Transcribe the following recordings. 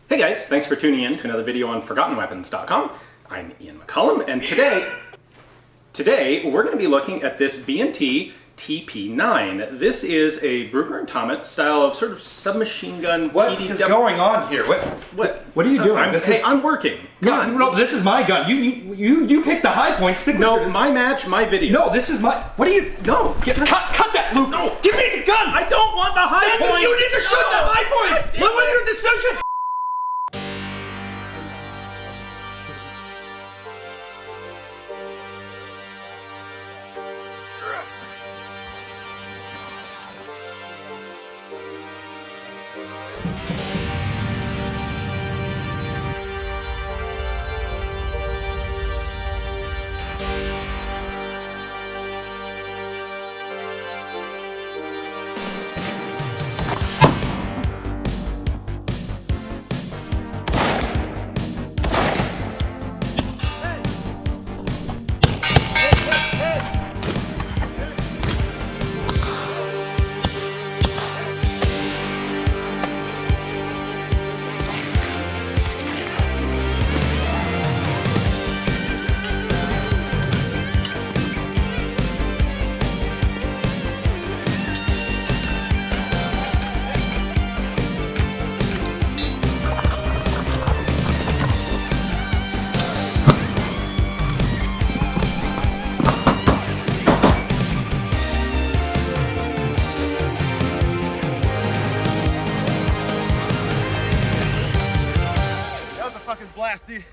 Hey guys, thanks for tuning in to another video on ForgottenWeapons.com. I'm Ian McCollum, and today we're going to be looking at this B&T TP9. This is a Brugger and Tomet style of sort of submachine gun. What is going on here? What are you doing? I'm working. No, this is my gun. You picked the high point. Stick with No, my match, my video. No, this is my. What are you? No, cut that, Luke. No, give me the gun. I don't want the high point. You need to shoot the high point. What are your decisions? Blast, dude.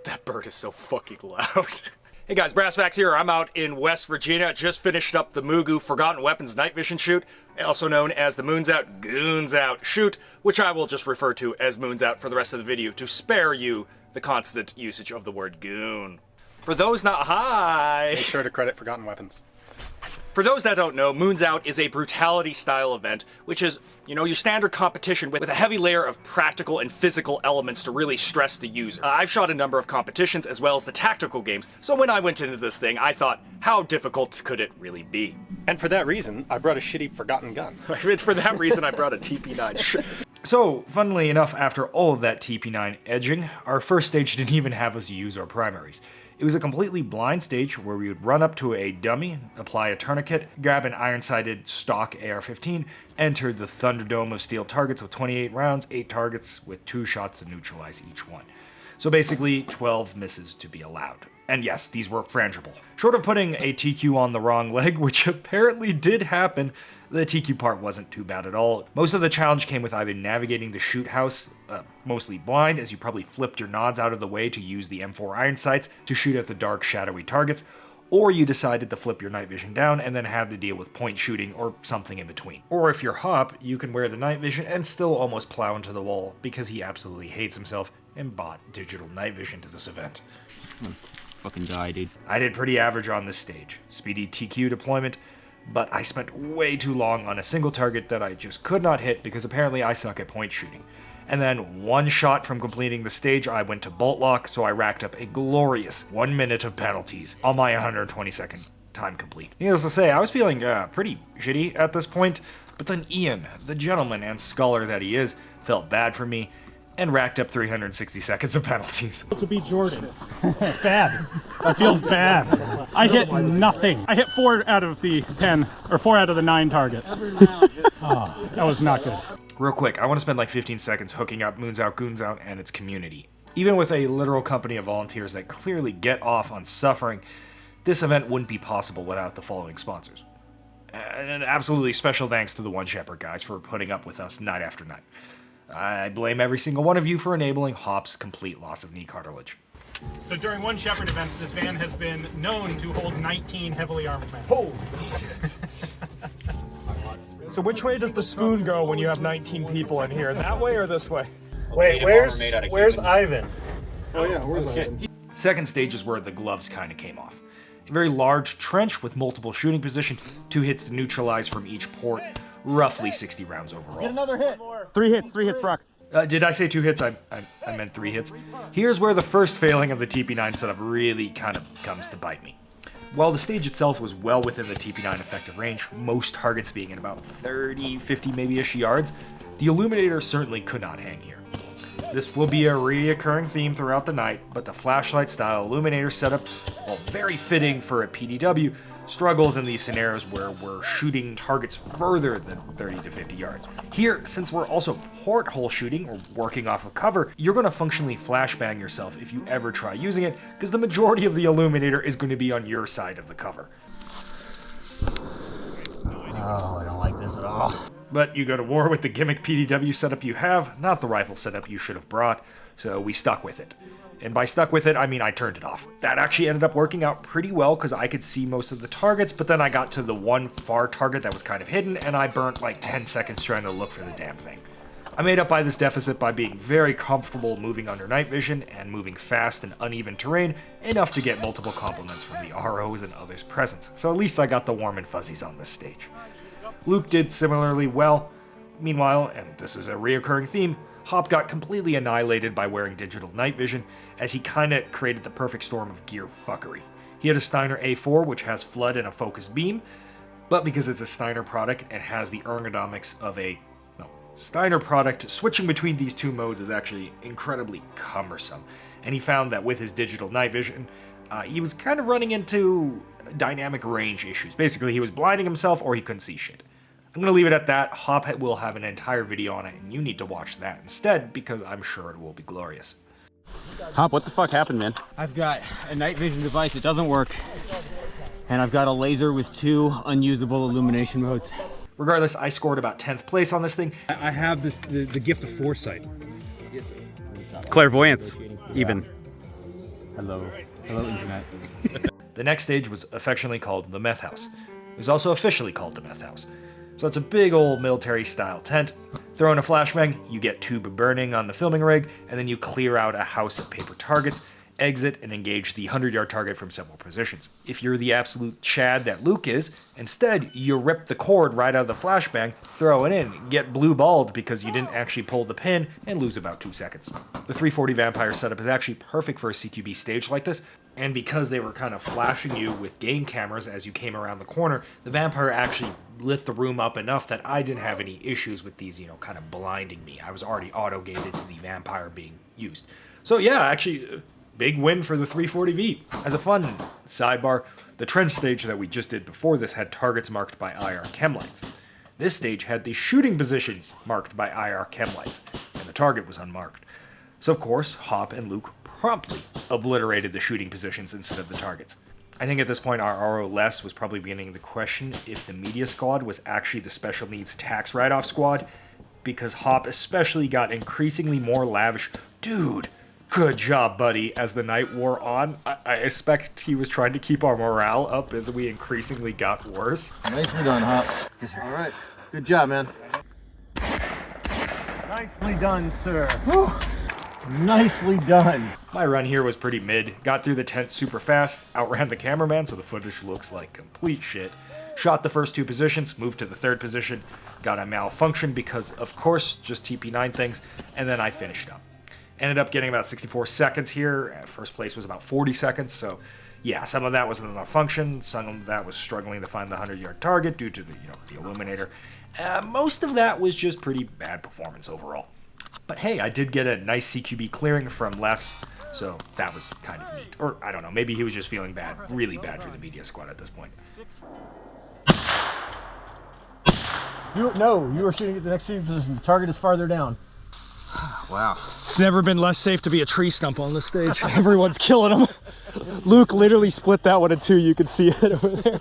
That bird is so fucking loud. Hey guys, Brassfax here. I'm out in West Virginia. Just finished up the Mugu Forgotten Weapons night vision shoot, also known as the Moons Out Goons Out shoot, which I will just refer to as Moons Out for the rest of the video to spare you the constant usage of the word goon. For those not Make sure to credit Forgotten Weapons. For those that don't know, Moons Out is a brutality-style event, which is, your standard competition with a heavy layer of practical and physical elements to really stress the user. I've shot a number of competitions as well as the tactical games, so when I went into this thing, I thought, how difficult could it really be? And for that reason, I brought a shitty forgotten gun. For that reason, I brought a TP9. So, funnily enough, after all of that TP9 edging, our first stage didn't even have us use our primaries. It was a completely blind stage where we would run up to a dummy, apply a tourniquet, grab an iron-sighted stock AR-15, enter the Thunderdome of steel targets with 28 rounds, 8 targets with 2 shots to neutralize each one. So basically, 12 misses to be allowed. And yes, these were frangible. Short of putting a TQ on the wrong leg, which apparently did happen, the TQ part wasn't too bad at all. Most of the challenge came with either navigating the shoot house, mostly blind, as you probably flipped your nods out of the way to use the M4 iron sights to shoot at the dark, shadowy targets, or you decided to flip your night vision down and then had to deal with point shooting or something in between. Or if you're Hop, you can wear the night vision and still almost plow into the wall because he absolutely hates himself and bought digital night vision to this event. Fucking die, dude. I did pretty average on this stage. Speedy TQ deployment, but I spent way too long on a single target that I just could not hit because apparently I suck at point shooting. And then one shot from completing the stage, I went to bolt lock, so I racked up a glorious 1 minute of penalties on my 120-second time complete. Needless to say, I was feeling pretty shitty at this point, but then Ian, the gentleman and scholar that he is, felt bad for me and racked up 360 seconds of penalties. To be Jordan. Bad. That feels bad. I hit nothing. I hit 4 out of the 10, or 4 out of the 9 targets. That was not good. Real quick, I want to spend like 15 seconds hooking up Moons Out Goons Out and its community. Even with a literal company of volunteers that clearly get off on suffering, this event wouldn't be possible without the following sponsors. And an absolutely special thanks to the One Shepherd guys for putting up with us night after night. I blame every single one of you for enabling Hop's complete loss of knee cartilage. So during One Shepherd events, this van has been known to hold 19 heavily armed men. Holy shit. So which way does the spoon go when you have 19 people in here? That way or this way? Wait, where's Ivan? Oh yeah, where's Ivan? Second stage is where the gloves kind of came off. A very large trench with multiple shooting positions, 2 hits to neutralize from each port, roughly 60 rounds overall. Get another hit. 3 hits, Brock. Did I say 2 hits? I meant 3 hits. Here's where the first failing of the TP9 setup really kind of comes to bite me. While the stage itself was well within the TP9 effective range, most targets being at about 30, 50 maybe-ish yards, The illuminator certainly could not hang here. This will be a reoccurring theme throughout the night, but the flashlight style illuminator setup, while very fitting for a PDW, struggles in these scenarios where we're shooting targets further than 30 to 50 yards. Here, since we're also porthole shooting or working off of cover, you're going to functionally flashbang yourself if you ever try using it, because the majority of the illuminator is going to be on your side of the cover. Oh, I don't like this at all. But you go to war with the gimmick PDW setup you have, not the rifle setup you should have brought, so we stuck with it. And by stuck with it, I mean I turned it off. That actually ended up working out pretty well because I could see most of the targets, but then I got to the one far target that was kind of hidden, and I burnt like 10 seconds trying to look for the damn thing. I made up by this deficit by being very comfortable moving under night vision and moving fast in uneven terrain, enough to get multiple compliments from the ROs and others present, so at least I got the warm and fuzzies on this stage. Luke did similarly well. Meanwhile, and this is a reoccurring theme, Hop got completely annihilated by wearing digital night vision, as he kinda created the perfect storm of gear fuckery. He had a Steiner A4, which has flood and a focused beam, but because it's a Steiner product and has the ergonomics of a Steiner product, switching between these two modes is actually incredibly cumbersome, and he found that with his digital night vision, he was kind of running into dynamic range issues. Basically, he was blinding himself or he couldn't see shit. I'm going to leave it at that. Hop will have an entire video on it, and you need to watch that instead, because I'm sure it will be glorious. Hop, what the fuck happened, man? I've got a night vision device that doesn't work, and I've got a laser with 2 unusable illumination modes. Regardless, I scored about 10th place on this thing. I have the gift of foresight. Clairvoyance, even. Hello, internet. The next stage was affectionately called the Meth House. It was also officially called the Meth House. So it's a big old military-style tent. Throw in a flashbang, you get tube burning on the filming rig, and then you clear out a house of paper targets, exit, and engage the 100-yard target from several positions. If you're the absolute Chad that Luke is, instead, you rip the cord right out of the flashbang, throw it in, get blue-balled because you didn't actually pull the pin, and lose about 2 seconds. The 340 Vampire setup is actually perfect for a CQB stage like this, and because they were kind of flashing you with game cameras as you came around the corner, the Vampire actually lit the room up enough that I didn't have any issues with these, kind of blinding me. I was already auto-gated to the Vampire being used. So yeah, actually, big win for the 340V. As a fun sidebar, the trench stage that we just did before this had targets marked by IR chem lights. This stage had the shooting positions marked by IR chem lights, and the target was unmarked. So of course, Hop and Luke promptly obliterated the shooting positions instead of the targets. I think at this point our RO Les was probably beginning to question if the media squad was actually the special needs tax write-off squad, because Hop especially got increasingly more lavish. Dude, good job, buddy, as the night wore on. I expect he was trying to keep our morale up as we increasingly got worse. Nicely done, Hop. All right. Good job, man. Nicely done, sir. Nicely done. My run here was pretty mid. Got through the tent super fast, outran the cameraman so the footage looks like complete shit. Shot the first 2 positions, moved to the 3rd position, got a malfunction because, of course, just TP9 things, and then I finished up. Ended up getting about 64 seconds here. First place was about 40 seconds, so yeah, some of that was a malfunction, some of that was struggling to find the 100-yard target due to the illuminator. Most of that was just pretty bad performance overall. But hey, I did get a nice CQB clearing from Les, so that was kind of neat. Or, I don't know, maybe he was just feeling bad, really bad for the media squad at this point. You were shooting at the next shooting position. The target is farther down. Wow. It's never been less safe to be a tree stump on this stage. Everyone's killing them. Luke literally split that one in 2. You can see it over there.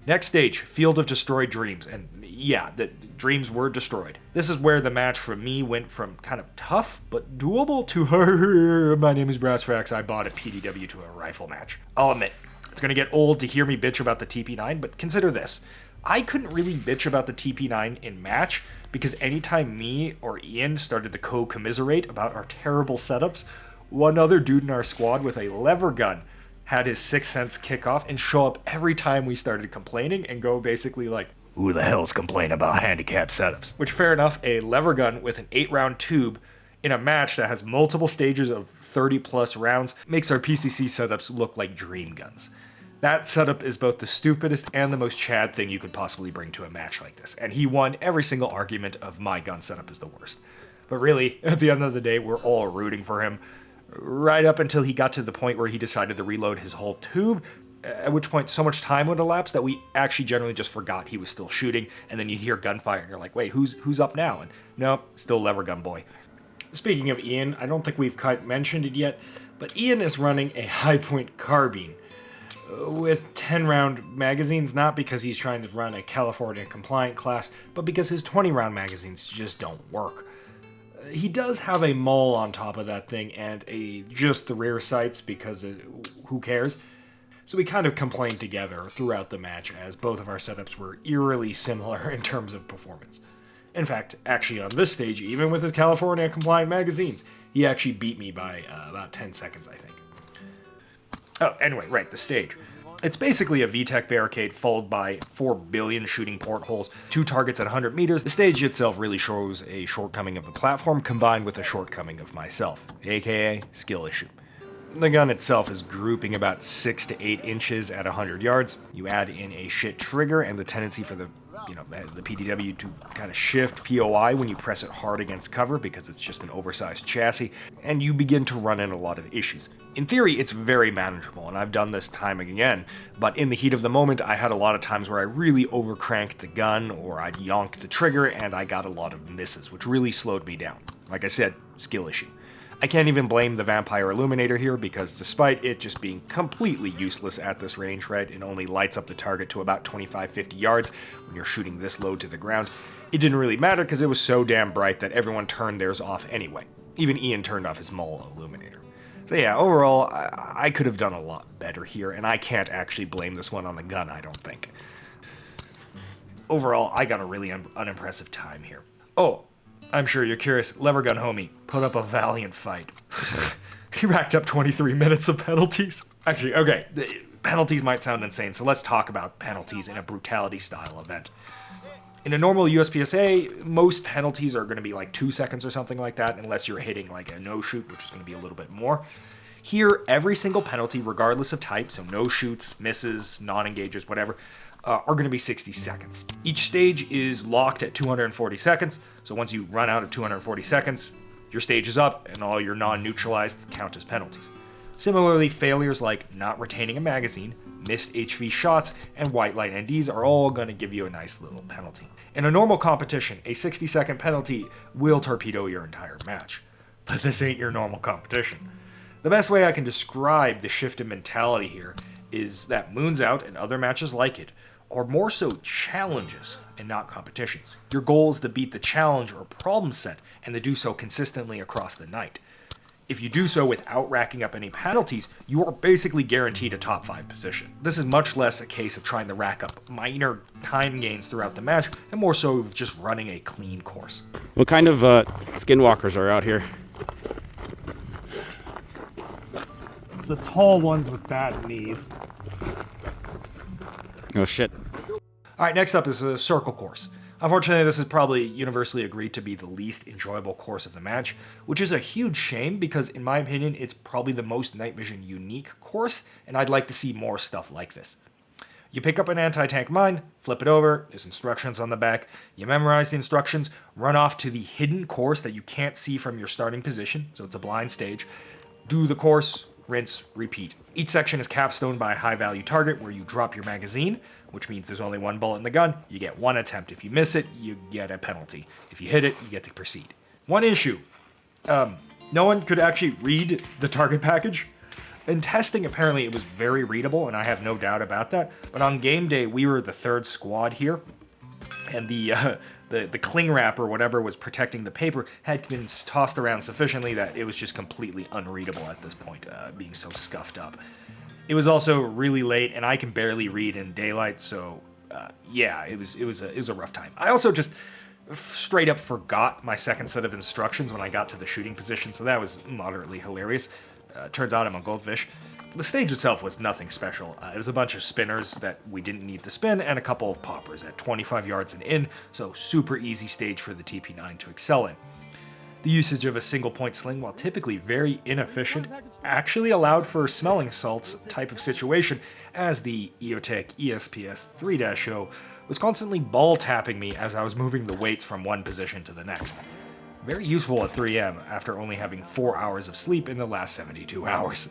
Next stage, Field of Destroyed Dreams, and yeah, the dreams were destroyed. This is where the match for me went from kind of tough but doable to my name is Brassfax, I bought a PDW to a rifle match. I'll admit, it's gonna get old to hear me bitch about the TP9, but consider this. I couldn't really bitch about the TP9 in match because anytime me or Ian started to co-commiserate about our terrible setups, one other dude in our squad with a lever gun had his Sixth Sense kick off and show up every time we started complaining and go basically like, who the hell's complaining about handicapped setups? Which, fair enough, a lever gun with an 8-round tube in a match that has multiple stages of 30 plus rounds makes our PCC setups look like dream guns. That setup is both the stupidest and the most Chad thing you could possibly bring to a match like this, and he won every single argument of my gun setup is the worst. But really, at the end of the day, we're all rooting for him, right up until he got to the point where he decided to reload his whole tube, at which point so much time would elapse that we actually generally just forgot he was still shooting, and then you'd hear gunfire, and you're like, wait, who's up now? And nope, still lever gun boy. Speaking of Ian, I don't think we've quite mentioned it yet, but Ian is running a high-point carbine with 10-round magazines, not because he's trying to run a California compliant class, but because his 20-round magazines just don't work. He does have a maul on top of that thing and just the rear sights because who cares? So we kind of complained together throughout the match as both of our setups were eerily similar in terms of performance. In fact, actually on this stage, even with his California compliant magazines, he actually beat me by about 10 seconds, I think. Oh, anyway, right, the stage. It's basically a VTEC barricade followed by 4 billion shooting portholes, 2 targets at 100 meters. The stage itself really shows a shortcoming of the platform combined with a shortcoming of myself, aka skill issue. The gun itself is grouping about 6 to 8 inches at 100 yards. You add in a shit trigger and the tendency for the PDW to kind of shift POI when you press it hard against cover because it's just an oversized chassis, and you begin to run in a lot of issues. In theory, it's very manageable, and I've done this time and again, but in the heat of the moment, I had a lot of times where I really overcranked the gun, or I'd yonk the trigger, and I got a lot of misses, which really slowed me down. Like I said, skill issue. I can't even blame the Vampire Illuminator here because despite it just being completely useless at this range, right, it only lights up the target to about 25-50 yards when you're shooting this low to the ground, it didn't really matter because it was so damn bright that everyone turned theirs off anyway. Even Ian turned off his Mole Illuminator. So yeah, overall, I could have done a lot better here, and I can't actually blame this one on the gun, I don't think. Overall, I got a really unimpressive time here. Oh, I'm sure you're curious, Lever Gun Homie put up a valiant fight. He racked up 23 minutes of penalties. Actually, okay, the penalties might sound insane, so let's talk about penalties in a brutality-style event. In a normal USPSA, most penalties are going to be like 2 seconds or something like that, unless you're hitting like a no-shoot, which is going to be a little bit more. Here, every single penalty, regardless of type, so no-shoots, misses, non-engages, whatever, are going to be 60 seconds. Each stage is locked at 240 seconds, so once you run out of 240 seconds, your stage is up, and all your non-neutralized count as penalties. Similarly, failures like not retaining a magazine, missed HV shots, and white light NDs are all going to give you a nice little penalty. In a normal competition, a 60-second penalty will torpedo your entire match. But this ain't your normal competition. The best way I can describe the shift in mentality here is that Moons Out and other matches like it are more so challenges and not competitions. Your goal is to beat the challenge or problem set and to do so consistently across the night. If you do so without racking up any penalties, you are basically guaranteed a top 5 position. This is much less a case of trying to rack up minor time gains throughout the match and more so of just running a clean course. What kind of skinwalkers are out here? The tall ones with bad knees. Oh shit. Alright, next up is a circle course. Unfortunately, this is probably universally agreed to be the least enjoyable course of the match, which is a huge shame because, in my opinion, it's probably the most night vision unique course, and I'd like to see more stuff like this. You pick up an anti-tank mine, flip it over, there's instructions on the back, you memorize the instructions, run off to the hidden course that you can't see from your starting position, so it's a blind stage, do the course, rinse, repeat. Each section is capstoned by a high-value target where you drop your magazine, which means there's only 1 bullet in the gun, you get 1 attempt. If you miss it, you get a penalty. If you hit it, you get to proceed. One issue. No one could actually read the target package. In testing, apparently it was very readable, and I have no doubt about that. But on game day, we were the 3rd squad here, and the cling wrap or whatever was protecting the paper had been tossed around sufficiently that it was just completely unreadable at this point, being so scuffed up. It was also really late, and I can barely read in daylight, so yeah, it was a rough time. I also just straight up forgot my second set of instructions when I got to the shooting position, so that was moderately hilarious. Turns out I'm a goldfish. The stage itself was nothing special. It was a bunch of spinners that we didn't need to spin, and a couple of poppers at 25 yards and in, so super easy stage for the TP9 to excel in. The usage of a single point sling, while typically very inefficient, actually allowed for a smelling salts type of situation, as the EOTech ESPS 3-0 was constantly ball tapping me as I was moving the weights from one position to the next. Very useful at 3 a.m. after only having 4 hours of sleep in the last 72 hours.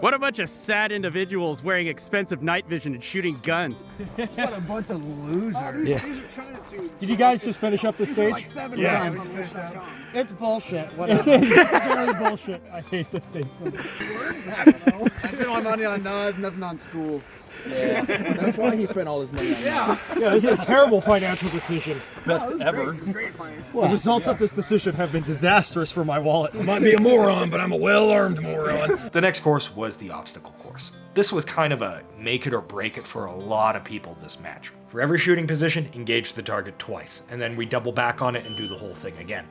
What a bunch of sad individuals wearing expensive night vision and shooting guns. What a bunch of losers. These are China tubes. Did you guys just finish up the stage? Like 7 times on Fish.com. It's bullshit. It's very bullshit. I hate the stage so much. I spent all my money on Nas, nothing on school. Yeah, that's why he spent all his money on Yeah, this is a terrible financial decision. Best ever. It was great fine. The results of this decision have been disastrous for my wallet. I might be a moron, but I'm a well-armed moron. The next course was the obstacle course. This was kind of a make it or break it for a lot of people this match. For every shooting position, engage the target twice, and then we double back on it and do the whole thing again.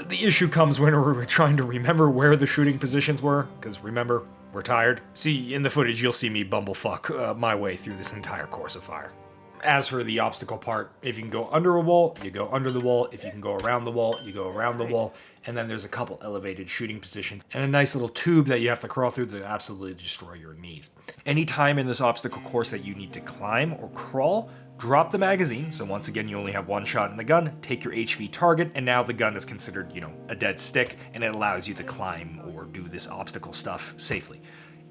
The issue comes when we're trying to remember where the shooting positions were, because remember, we're tired. See, in the footage, you'll see me bumblefuck my way through this entire course of fire. As for the obstacle part, if you can go under a wall, you go under the wall. If you can go around the wall, you go around the wall. And then there's a couple elevated shooting positions and a nice little tube that you have to crawl through to absolutely destroy your knees. Anytime in this obstacle course that you need to climb or crawl, drop the magazine. So once again, you only have one shot in the gun, take your HV target, and now the gun is considered, a dead stick, and it allows you to climb or do this obstacle stuff safely.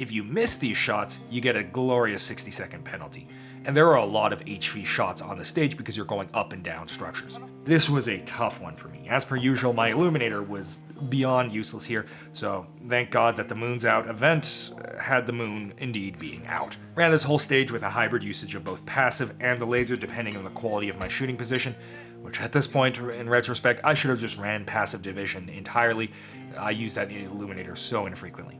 If you miss these shots, you get a glorious 60-second penalty. And there are a lot of HV shots on the stage because you're going up and down structures. This was a tough one for me. As per usual, my illuminator was beyond useless here, so thank God that the Moons Out event had the moon indeed being out. Ran this whole stage with a hybrid usage of both passive and the laser depending on the quality of my shooting position, which at this point, in retrospect, I should have just ran passive division entirely. I use that illuminator so infrequently.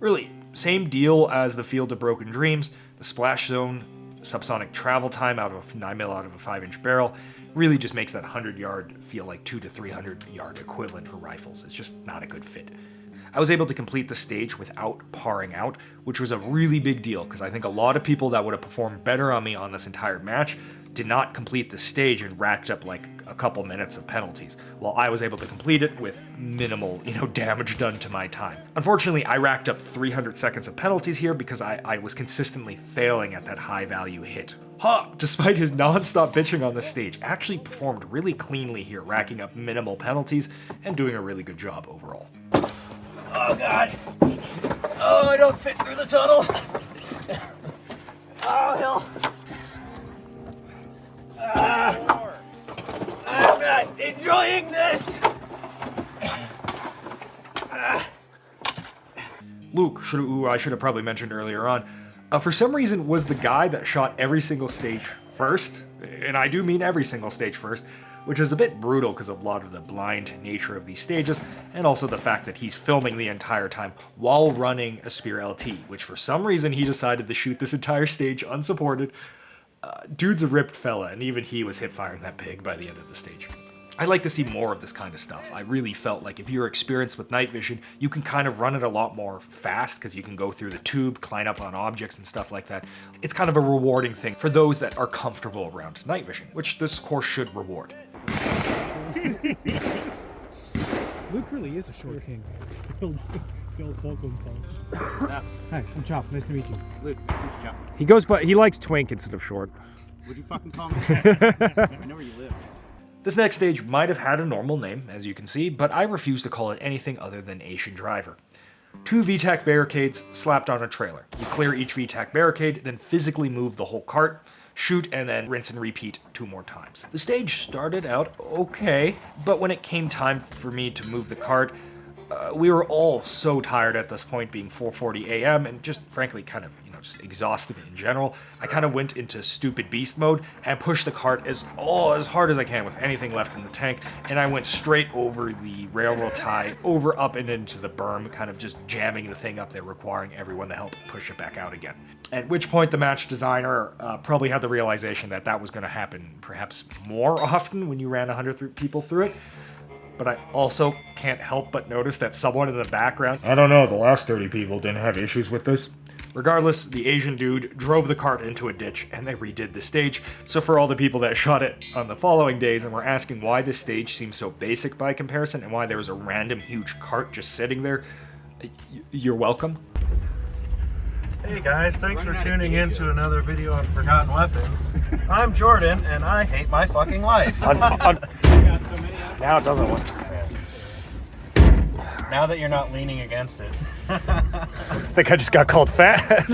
Really, same deal as the Field of Broken Dreams, the splash zone, subsonic travel time out of a 9mm out of a 5-inch barrel really just makes that 100-yard feel like 200 to 300-yard equivalent for rifles. It's just not a good fit. I was able to complete the stage without parring out, which was a really big deal because I think a lot of people that would have performed better on me on this entire match did not complete the stage and racked up like a couple minutes of penalties, while I was able to complete it with minimal, damage done to my time. Unfortunately, I racked up 300 seconds of penalties here because I was consistently failing at that high value hit. Ha! Despite his non-stop bitching on the stage, actually performed really cleanly here, racking up minimal penalties and doing a really good job overall. Oh god! Oh, I don't fit through the tunnel! Oh hell! I'm not enjoying this! Luke, who I should have probably mentioned earlier on, for some reason was the guy that shot every single stage first, and I do mean every single stage first, which is a bit brutal because of a lot of the blind nature of these stages, and also the fact that he's filming the entire time while running a Spear LT, which for some reason he decided to shoot this entire stage unsupported. Dude's a ripped fella, and even he was hip firing that pig by the end of the stage. I'd like to see more of this kind of stuff. I really felt like if you're experienced with night vision, you can kind of run it a lot more fast because you can go through the tube, climb up on objects and stuff like that. It's kind of a rewarding thing for those that are comfortable around night vision, which this course should reward. Luke really is a short king. Phil Falkland's policy. Hi, I'm Chop. Nice to meet you. Luke, nice to meet you, Chop. He goes by. He likes twink instead of short. Would you fucking call me that? I know where you live. This next stage might have had a normal name, as you can see, but I refuse to call it anything other than Asian Driver. 2 VTAC barricades slapped on a trailer. You clear each VTAC barricade, then physically move the whole cart, shoot, and then rinse and repeat 2 more times. The stage started out okay, but when it came time for me to move the cart, we were all so tired at this point, being 4:40 a.m. and just frankly kind of, just exhausted in general. I kind of went into stupid beast mode and pushed the cart as hard as I can with anything left in the tank, and I went straight over the railroad tie, up and into the berm, kind of just jamming the thing up there, requiring everyone to help push it back out again. At which point the match designer probably had the realization that that was going to happen perhaps more often when you ran 100 people through it. But I also can't help but notice that someone in the background, I don't know, the last 30 people didn't have issues with this, Regardless, the Asian dude drove the cart into a ditch and they redid the stage. So for all the people that shot it on the following days and were asking why this stage seems so basic by comparison and why there was a random huge cart just sitting there, you're welcome. Hey guys, thanks for tuning in to another video on Forgotten Weapons. I'm Jordan, and I hate my fucking life. Now it doesn't work. Now that you're not leaning against it. I think I just got called fat.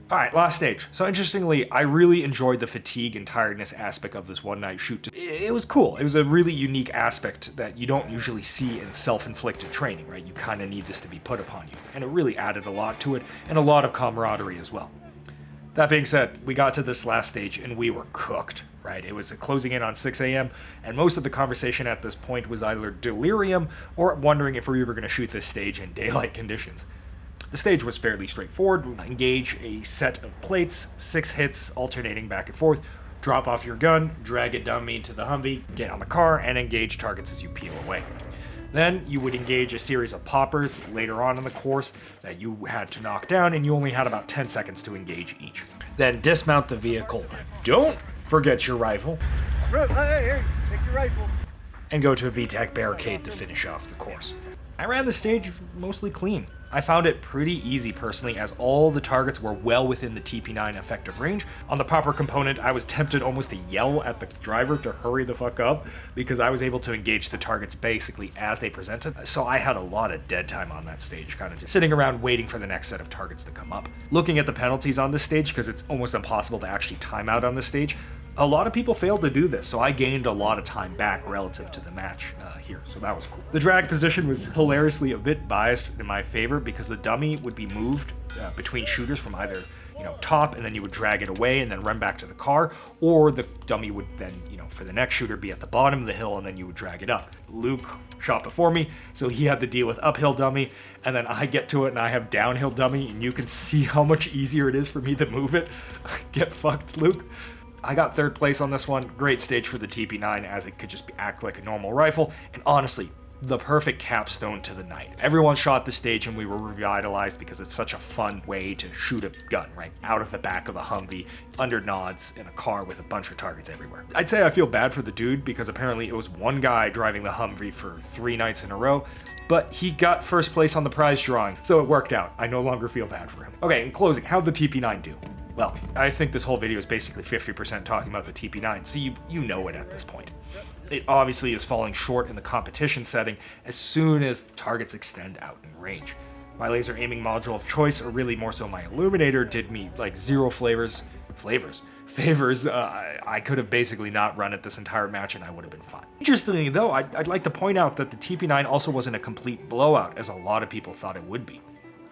Alright, last stage. So interestingly, I really enjoyed the fatigue and tiredness aspect of this one night shoot. It was cool. It was a really unique aspect that you don't usually see in self-inflicted training, right? You kind of need this to be put upon you. And it really added a lot to it, and a lot of camaraderie as well. That being said, we got to this last stage and we were cooked, right? It was closing in on 6 a.m. and most of the conversation at this point was either delirium or wondering if we were going to shoot this stage in daylight conditions. The stage was fairly straightforward. Engage a set of plates, 6 hits alternating back and forth, drop off your gun, drag a dummy to the Humvee, get on the car, and engage targets as you peel away. Then you would engage a series of poppers later on in the course that you had to knock down, and you only had about 10 seconds to engage each. Then dismount the vehicle. Don't forget your rifle. Hey, here, take your rifle. And go to a VTAC barricade to finish off the course. I ran the stage mostly clean. I found it pretty easy personally, as all the targets were well within the TP9 effective range. On the popper component, I was tempted almost to yell at the driver to hurry the fuck up, because I was able to engage the targets basically as they presented. So I had a lot of dead time on that stage, kind of just sitting around waiting for the next set of targets to come up. Looking at the penalties on this stage, because it's almost impossible to actually time out on this stage, a lot of people failed to do this, so I gained a lot of time back relative to the match here, so that was cool. The drag position was hilariously a bit biased in my favor because the dummy would be moved between shooters from either, top, and then you would drag it away and then run back to the car, or the dummy would then, for the next shooter be at the bottom of the hill and then you would drag it up. Luke shot before me, so he had to deal with uphill dummy, and then I get to it and I have downhill dummy, and you can see how much easier it is for me to move it. Get fucked, Luke. I got 3rd place on this one. Great stage for the TP9, as it could just act like a normal rifle, and honestly, the perfect capstone to the night. Everyone shot the stage and we were revitalized because it's such a fun way to shoot a gun, right? Out of the back of a Humvee, under nods, in a car with a bunch of targets everywhere. I'd say I feel bad for the dude because apparently it was one guy driving the Humvee for 3 nights in a row, but he got 1st place on the prize drawing, so it worked out. I no longer feel bad for him. Okay, in closing, how'd the TP9 do? Well, I think this whole video is basically 50% talking about the TP9, so you know it at this point. It obviously is falling short in the competition setting as soon as targets extend out in range. My laser aiming module of choice, or really more so my illuminator, did me like 0 favors. I could have basically not run it this entire match and I would have been fine. Interestingly though, I'd like to point out that the TP9 also wasn't a complete blowout as a lot of people thought it would be.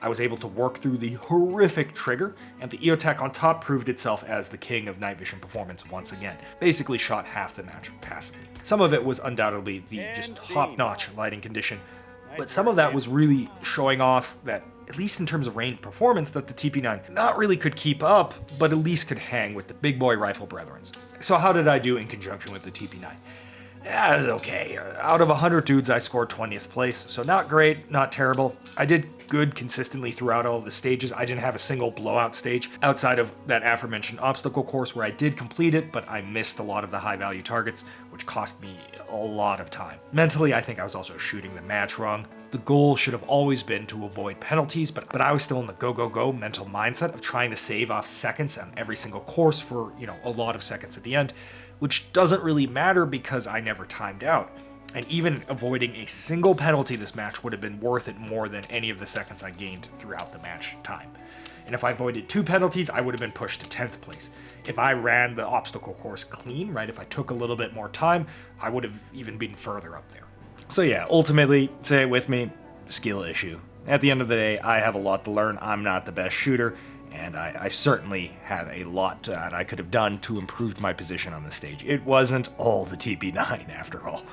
I was able to work through the horrific trigger, and the EOTech on top proved itself as the king of night vision performance once again. Basically shot half the match passively. Some of it was undoubtedly the just top-notch lighting condition, but some of that was really showing off that, at least in terms of range performance, that the TP9 not really could keep up, but at least could hang with the big boy rifle brethrens. So how did I do in conjunction with the TP9? Yeah, it was okay. Out of 100 dudes, I scored 20th place, so not great, not terrible. I did good consistently throughout all of the stages. I didn't have a single blowout stage outside of that aforementioned obstacle course where I did complete it, but I missed a lot of the high value targets, which cost me a lot of time. Mentally, I think I was also shooting the match wrong. The goal should have always been to avoid penalties, but I was still in the go mental mindset of trying to save off seconds on every single course for, a lot of seconds at the end, which doesn't really matter because I never timed out. And even avoiding a single penalty this match would have been worth it more than any of the seconds I gained throughout the match time. And if I avoided 2 penalties, I would have been pushed to 10th place. If I ran the obstacle course clean, right, if I took a little bit more time, I would have even been further up there. So yeah, ultimately, say it with me, skill issue. At the end of the day, I have a lot to learn. I'm not the best shooter, and I certainly had a lot that I could have done to improve my position on the stage. It wasn't all the TP9 after all.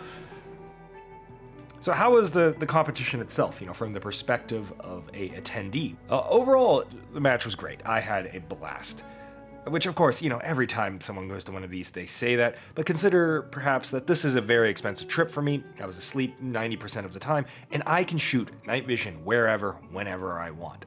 So how was the competition itself, from the perspective of a attendee? Overall, the match was great. I had a blast. Which, of course, every time someone goes to one of these, they say that, but consider perhaps that this is a very expensive trip for me. I was asleep 90% of the time, and I can shoot night vision wherever, whenever I want.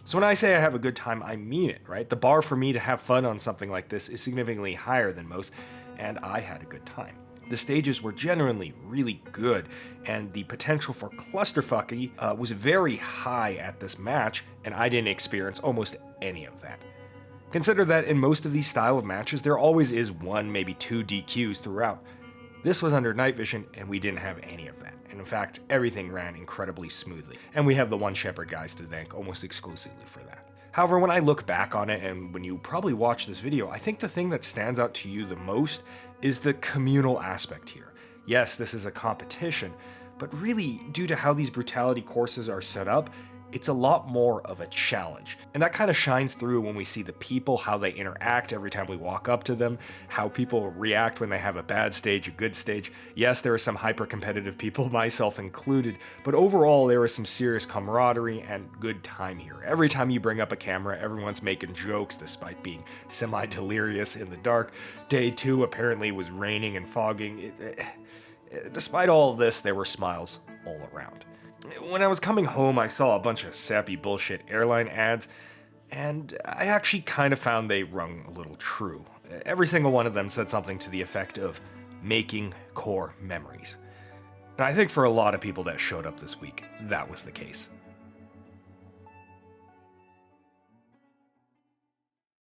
So when I say I have a good time, I mean it, right? The bar for me to have fun on something like this is significantly higher than most, and I had a good time. The stages were genuinely really good, and the potential for clusterfucky was very high at this match, and I didn't experience almost any of that. Consider that in most of these style of matches, there always is 1, maybe 2 DQs throughout. This was under night vision, and we didn't have any of that. And in fact, everything ran incredibly smoothly, and we have the One Shepherd guys to thank almost exclusively for that. However, when I look back on it, and when you probably watch this video, I think the thing that stands out to you the most is the communal aspect here. Yes, this is a competition, but really, due to how these brutality courses are set up, it's a lot more of a challenge. And that kind of shines through when we see the people, how they interact every time we walk up to them, how people react when they have a bad stage, a good stage. Yes, there are some hyper-competitive people, myself included, but overall there is some serious camaraderie and good time here. Every time you bring up a camera, everyone's making jokes despite being semi-delirious in the dark. Day 2 apparently was raining and fogging. Despite all of this, there were smiles all around. When I was coming home, I saw a bunch of sappy bullshit airline ads, and I actually kind of found they rung a little true. Every single one of them said something to the effect of making core memories. And I think for a lot of people that showed up this week, that was the case.